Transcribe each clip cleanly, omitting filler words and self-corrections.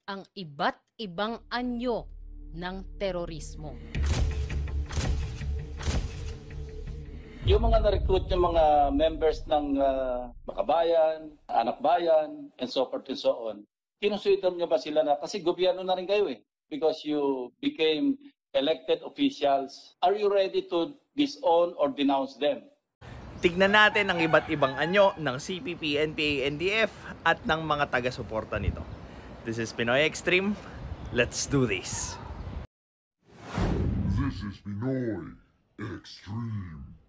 ang iba't ibang anyo ng terorismo. Yung mga na-recruit yung mga members ng Makabayan, Anak Bayan, and so forth and so on, kinusuitan nyo ba sila na, kasi gobyerno na rin kayo eh, because you became elected officials, are you ready to disown or denounce them? Tignan natin ang iba't ibang anyo ng CPP, NPA, NDF at ng mga taga-suporta nito. This is Pinoy Extreme. Let's do this. This is Pinoy Extreme.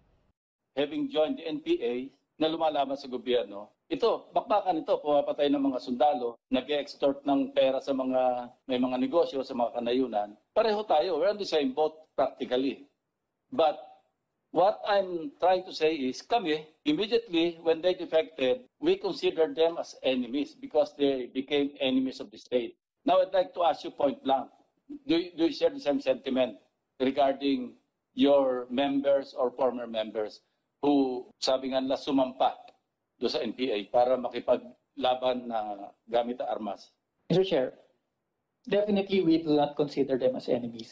Having joined the NPA na lumalaban sa gobyerno, ito, bakbakan ito, pumapatay ng mga sundalo, nag-extort ng pera sa may mga negosyo, sa mga kanayunan. Pareho tayo, we're on the same boat practically. But what I'm trying to say is, kami, immediately when they defected, we considered them as enemies because they became enemies of the state. Now I'd like to ask you point blank, do you share the same sentiment regarding your members or former members who, sabi nga nila, sumampa do sa NPA para makipaglaban na gamit ang armas? Mr. Chair, definitely we do not consider them as enemies.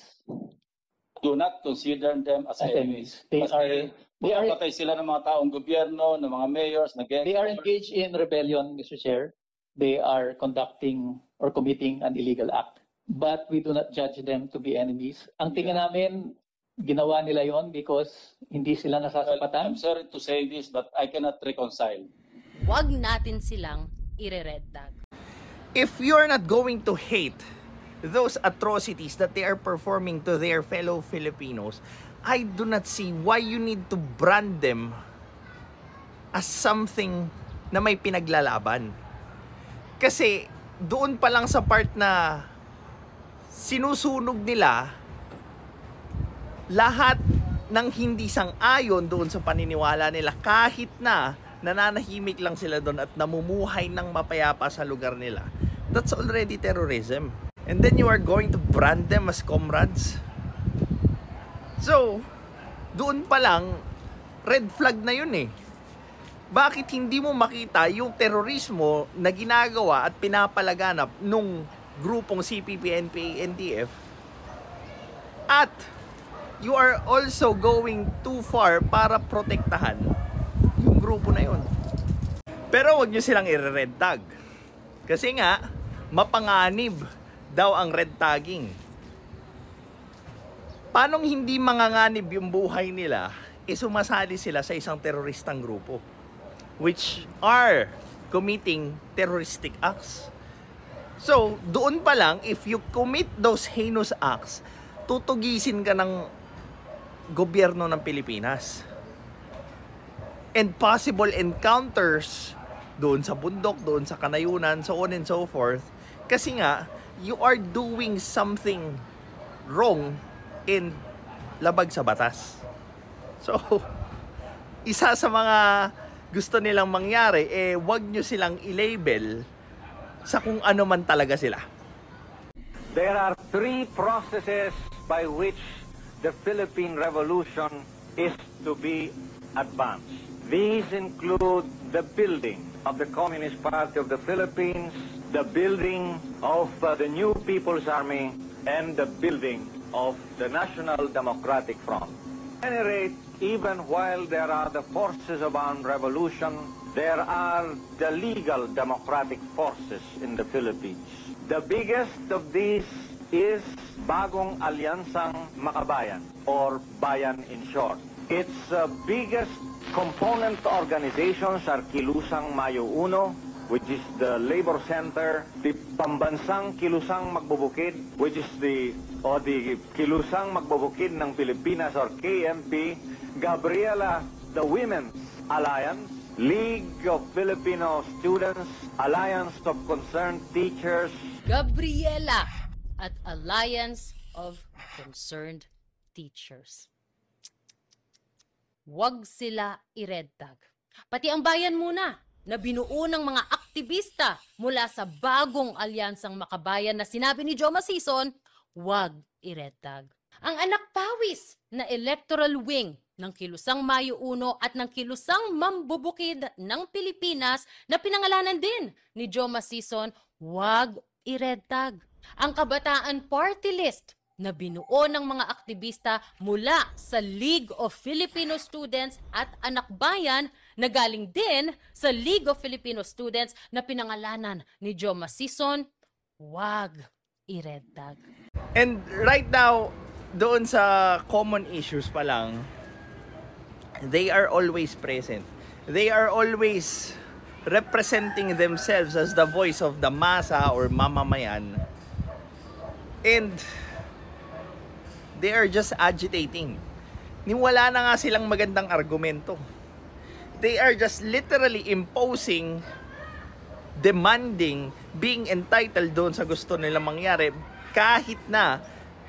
Do not consider them as enemies. They are patay sila ng mga taong gobyerno, ng mga mayors, they are engaged in rebellion, Mr. Chair. They are conducting or committing an illegal act. But we do not judge them to be enemies. Ang tingin namin, ginawa nila yon because hindi sila nasasapatan. I'm sorry to say this, but I cannot reconcile. Huwag natin silang ire-red tag. If you're not going to hate those atrocities that they are performing to their fellow Filipinos, I do not see why you need to brand them as something na may pinaglalaban. Kasi doon pa lang sa part na sinusunog nila lahat ng hindi sang-ayon doon sa paniniwala nila, kahit na nananahimik lang sila doon at namumuhay ng mapayapa sa lugar nila. That's already terrorism. And then you are going to brand them as comrades. So, doon pa lang, red flag na yun eh. Bakit hindi mo makita yung terorismo na ginagawa at pinapalaganap nung grupong CPP, NPA, NDF, at you are also going too far para protektahan yung grupo na yun. Pero wag nyo silang i-red tag. Kasi nga, mapanganib daw ang red tagging. Paanong hindi manganganib yung buhay nila, sumasali sila sa isang teroristang grupo which are committing terroristic acts. So, doon pa lang, if you commit those heinous acts, tutugisin ka ng gobyerno ng Pilipinas. And possible encounters doon sa bundok, doon sa kanayunan, so on and so forth. Kasi nga, you are doing something wrong and labag sa batas. So, isa sa mga gusto nilang mangyari, wag nyo silang i-label sa kung ano man talaga sila. There are three processes by which the Philippine Revolution is to be advanced. These include the building of the Communist Party of the Philippines, the building of the new People's Army, and the building of the National Democratic Front. At any rate, even while there are the forces of armed revolution, there are the legal democratic forces in the Philippines. The biggest of these is Bagong Alyansang Makabayan, or Bayan in short. Its biggest component organizations are Kilusang Mayo Uno, which is the labor center, the Pambansang Kilusang Magbubukid, which is the Kilusang Magbubukid ng Pilipinas, or KMP, Gabriela, the Women's Alliance, League of Filipino Students, Alliance of Concerned Teachers, Gabriela at Alliance of Concerned Teachers. Huwag sila i-red tag. Pati ang bayan muna na binuo ng mga aktivista mula sa Bagong Alyansang Makabayan na sinabi ni Joma Sison, huwag i-red tag. Ang anak pawis na electoral wing ng Kilusang Mayo Uno at ng Kilusang Mambubukid ng Pilipinas na pinangalanan din ni Joma Sison, huwag i-red tag. Ang Kabataan Party List na binuo ng mga aktivista mula sa League of Filipino Students at Anak Bayan na galing din sa League of Filipino Students na pinangalanan ni Joma Sison, wag i-red tag. And right now, doon sa common issues pa lang, they are always present. They are always representing themselves as the voice of the masa or mamamayan. And they are just agitating. Wala na nga silang magandang argumento. They are just literally imposing, demanding, being entitled doon sa gusto nilang mangyari kahit na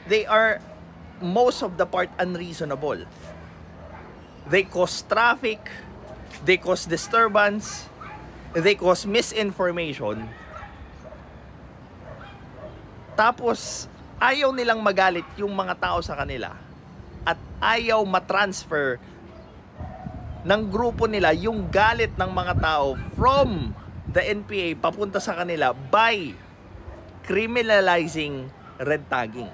they are most of the part unreasonable. They cause traffic, they cause disturbance, they cause misinformation. Tapos ayaw nilang magalit yung mga tao sa kanila at ayaw matransfer ng grupo nila yung galit ng mga tao from the NPA papunta sa kanila by criminalizing red tagging.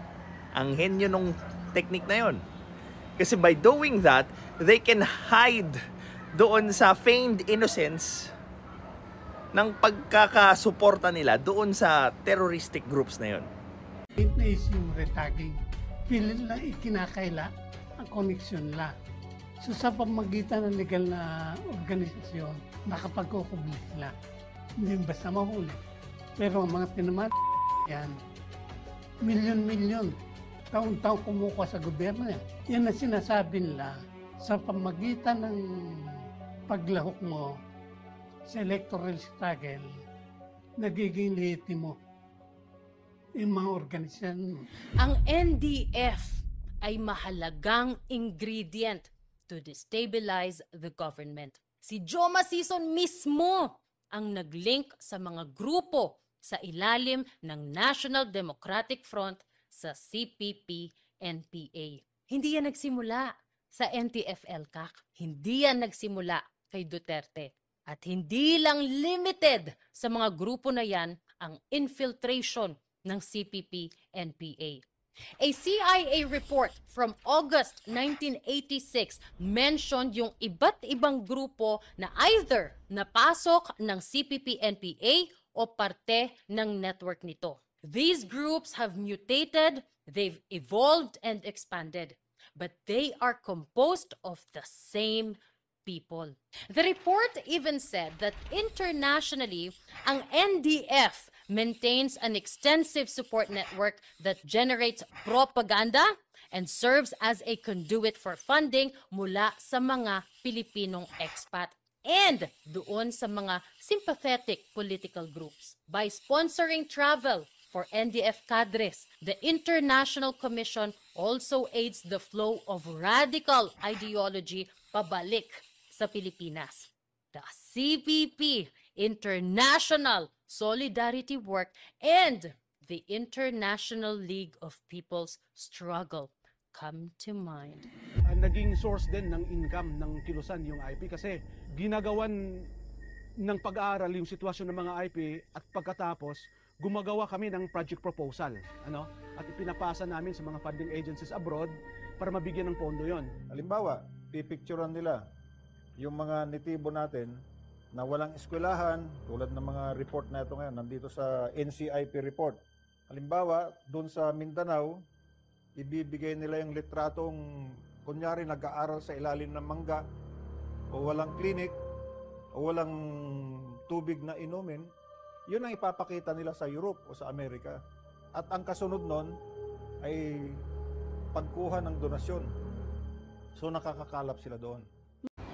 Ang henyo nung technique na yon. Kasi by doing that, they can hide doon sa feigned innocence ng pagkakasuporta nila doon sa terroristic groups na yon. Witness yung retagging. Pilit na ikinakaila ang koneksyon nila. So sa pamagitan ng legal na organisasyon, nakapagkukubli sila. Hindi basta mahuli. Pero ang mga tinaman yan, milyon-milyon, taon-taon kumukuha sa gobyerno yan. Yan na sinasabi nila sa pamagitan ng paglahok mo sa electoral struggle, nagiging lehitimo yung mga organisasyon. Ang NDF ay mahalagang ingredient to destabilize the government. Si Joma Sison mismo ang naglink sa mga grupo sa ilalim ng National Democratic Front sa CPP-NPA. Hindi yan nagsimula sa NTF-ELCAC. Hindi yan nagsimula kay Duterte. At hindi lang limited sa mga grupo na yan ang infiltration ng CPP-NPA. A CIA report from August 1986 mentioned yung iba't ibang grupo na either napasok ng CPP-NPA o parte ng network nito. These groups have mutated, they've evolved and expanded, but they are composed of the same people. The report even said that internationally, ang NDF maintains an extensive support network that generates propaganda and serves as a conduit for funding mula sa mga Pilipinong expat and doon sa mga sympathetic political groups. By sponsoring travel for NDF cadres, the International Commission also aids the flow of radical ideology pabalik sa Pilipinas. The CPP, International Solidarity Work, and the International League of People's Struggle come to mind. Naging source din ng income ng Kilusan yung IP kasi ginagawan ng pag-aaral yung sitwasyon ng mga IP at pagkatapos gumagawa kami ng project proposal, at ipinapasa namin sa mga funding agencies abroad para mabigyan ng pondo yon. Halimbawa, pipicturean nila yung mga nitibo natin na walang eskwelahan, tulad ng mga report na ito ngayon, nandito sa NCIP report. Halimbawa, doon sa Mindanao, ibibigay nila yung litratong, kunyari, nag-aaral sa ilalim ng mangga, o walang clinic, o walang tubig na inumin, yun ang ipapakita nila sa Europe o sa Amerika. At ang kasunod nun ay pagkuha ng donasyon. So nakakakalap sila doon.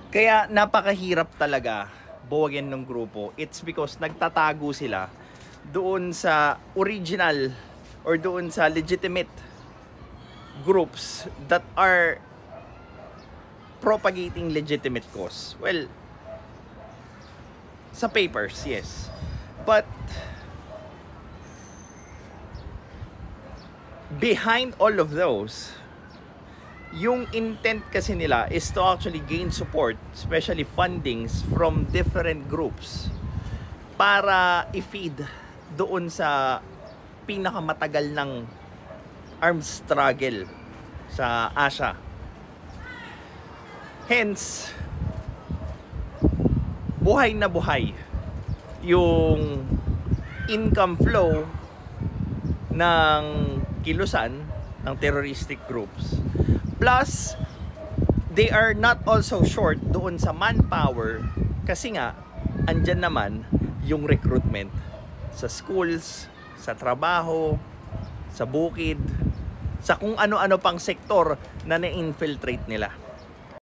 Kaya napakahirap talaga buwagin ng grupo. It's because nagtatago sila doon sa original or doon sa legitimate groups that are propagating legitimate cause. Well, sa papers, yes. But behind all of those, yung intent kasi nila is to actually gain support, especially fundings from different groups para i-feed doon sa pinakamatagal ng arms struggle sa Asia. Hence, buhay na buhay yung income flow ng kilusan ng terroristic groups. Plus, they are not also short doon sa manpower kasi nga, andyan naman yung recruitment sa schools, sa trabaho, sa bukid, sa kung ano-ano pang sektor na na-infiltrate nila.